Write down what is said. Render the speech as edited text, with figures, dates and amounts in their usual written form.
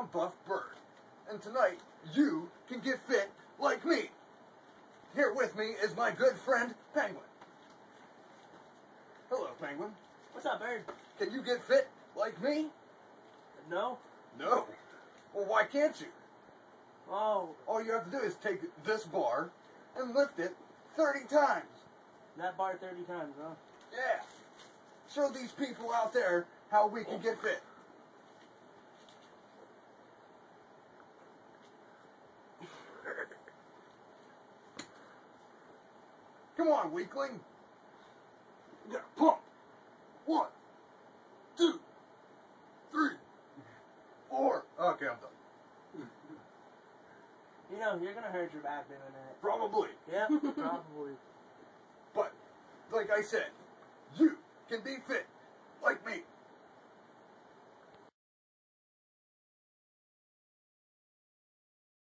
I'm Buff Bird, and tonight you can get fit like me. Here with me is my good friend, Penguin. Hello, Penguin. What's up, Bird? Can you get fit like me? No? No. Well, why can't you? Oh, All you have to do is take this bar and lift it 30 times. that bar 30 times, huh? Yeah. Show these people out there how we can get fit. Come on, weakling. Yeah, pump. 1, 2, 3, 4. Okay, I'm done. You know, you're gonna hurt your back doing that. Probably. Yeah, probably. But, like I said, you can be fit like me.